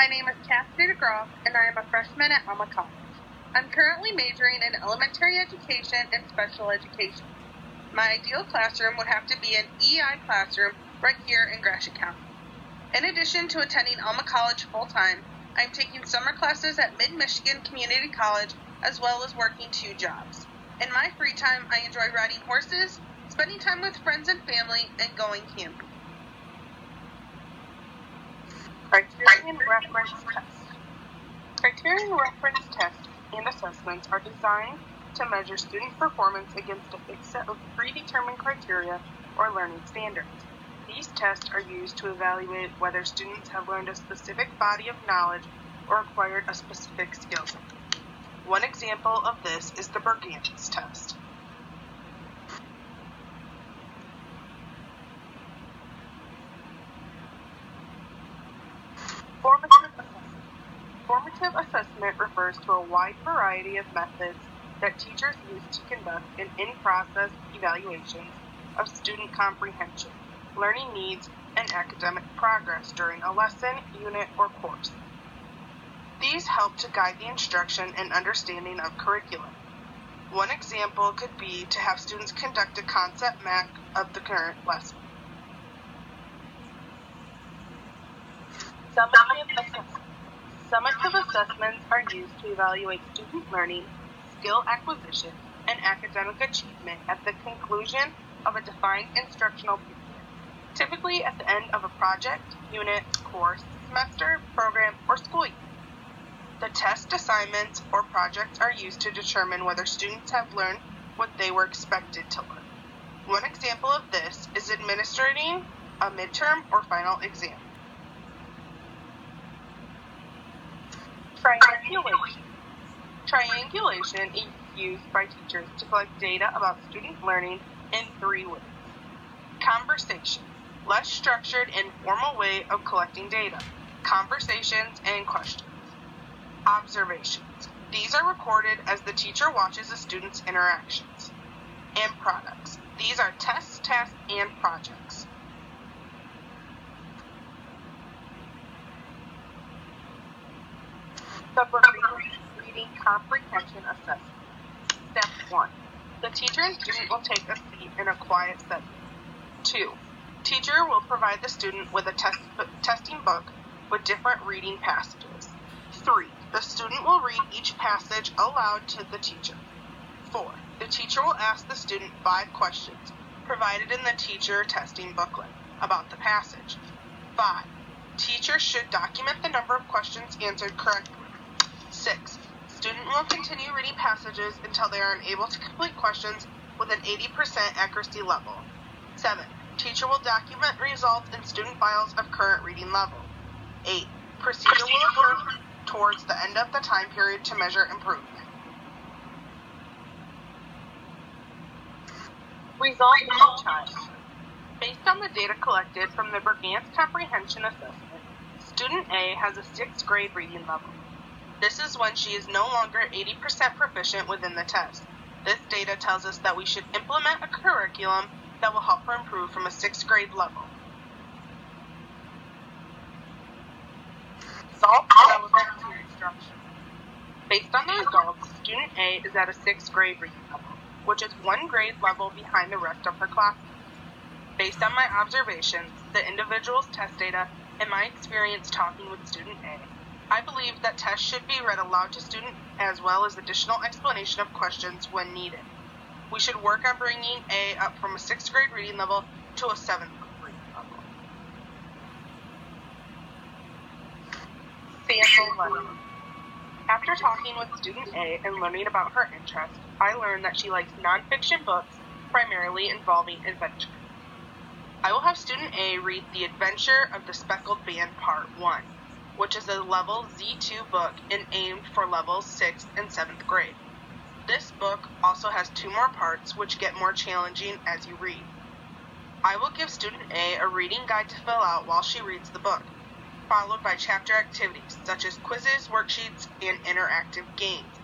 My name is Cassidy DeGroff, and I am a freshman at Alma College. I'm currently majoring in elementary education and special education. My ideal classroom would have to be an EI classroom right here in Gratiot County. In addition to attending Alma College full-time, I'm taking summer classes at Mid-Michigan Community College as well as working 2 jobs. In my free time, I enjoy riding horses, spending time with friends and family, and going camping. Criterion reference tests. Criterion reference tests and assessments are designed to measure student performance against a fixed set of predetermined criteria or learning standards. These tests are used to evaluate whether students have learned a specific body of knowledge or acquired a specific skill. One example of this is the Bergantz test. Formative assessment refers to a wide variety of methods that teachers use to conduct an in-process evaluations of student comprehension, learning needs, and academic progress during a lesson, unit, or course. These help to guide the instruction and understanding of curriculum. One example could be to have students conduct a concept map of the current lesson. Summative assessments are used to evaluate student learning, skill acquisition, and academic achievement at the conclusion of a defined instructional period, typically at the end of a project, unit, course, semester, program, or school year. The test assignments or projects are used to determine whether students have learned what they were expected to learn. One example of this is administering a midterm or final exam. Triangulation is used by teachers to collect data about student learning in 3 ways. Conversation, less structured and formal way of collecting data. Conversations and questions. Observations. These are recorded as the teacher watches the students' interactions. And products. These are tests, tasks, and projects. The reading comprehension assessment. Step 1. The teacher and student will take a seat in a quiet setting. 2. Teacher will provide the student with a testing book with different reading passages. 3. The student will read each passage aloud to the teacher. 4. The teacher will ask the student 5 questions provided in the teacher testing booklet about the passage. 5. Teacher should document the number of questions answered correctly. 6. Student will continue reading passages until they are unable to complete questions with an 80% accuracy level. 7. Teacher will document results in student files of current reading level. 8. Procedure will occur towards the end of the time period to measure improvement. Results of time. Based on the data collected from the Bergantz Comprehension Assessment, Student A has a 6th grade reading level. This is when she is no longer 80% proficient within the test. This data tells us that we should implement a curriculum that will help her improve from a 6th grade level. Results relevant to instruction. Based on the results, Student A is at a 6th grade reading level, which is 1 grade level behind the rest of her classes. Based on my observations, the individual's test data, and my experience talking with Student A, I believe that tests should be read aloud to students as well as additional explanation of questions when needed. We should work on bringing A up from a 6th grade reading level to a 7th grade level. Sample learning. After talking with Student A and learning about her interests, I learned that she likes nonfiction books primarily involving adventure. I will have Student A read The Adventure of the Speckled Band Part 1, which is a level Z2 book and aimed for levels 6th and 7th grade. This book also has 2 more parts which get more challenging as you read. I will give Student A a reading guide to fill out while she reads the book, followed by chapter activities such as quizzes, worksheets, and interactive games.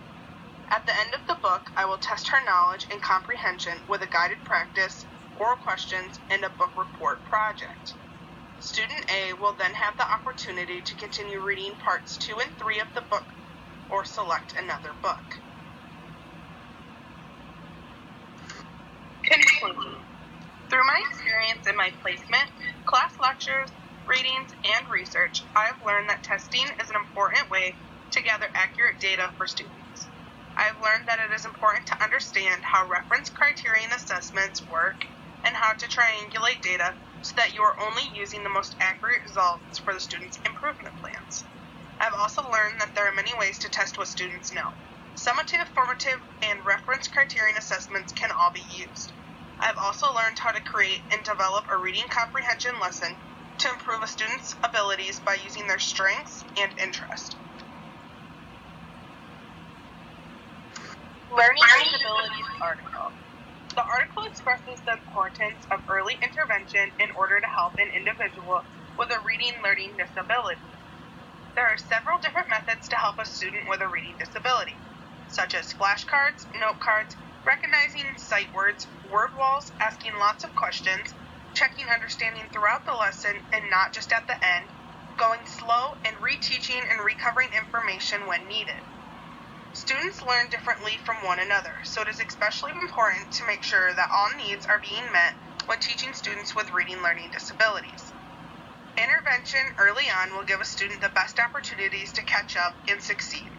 At the end of the book, I will test her knowledge and comprehension with a guided practice, oral questions, and a book report project. Student A will then have the opportunity to continue reading parts 2 and 3 of the book or select another book. Conclusion. Through my experience in my placement, class lectures, readings, and research, I have learned that testing is an important way to gather accurate data for students. I have learned that it is important to understand how reference criterion assessments work and how to triangulate data so that you are only using the most accurate results for the students' improvement plans. I have also learned that there are many ways to test what students know. Summative, formative, and reference criterion assessments can all be used. I have also learned how to create and develop a reading comprehension lesson to improve a student's abilities by using their strengths and interest. Learning Disabilities article. The article expresses the importance of early intervention in order to help an individual with a reading learning disability. There are several different methods to help a student with a reading disability, such as flashcards, note cards, recognizing sight words, word walls, asking lots of questions, checking understanding throughout the lesson and not just at the end, going slow, and reteaching and recovering information when needed. Students learn differently from one another, so it is especially important to make sure that all needs are being met when teaching students with reading learning disabilities. Intervention early on will give a student the best opportunities to catch up and succeed.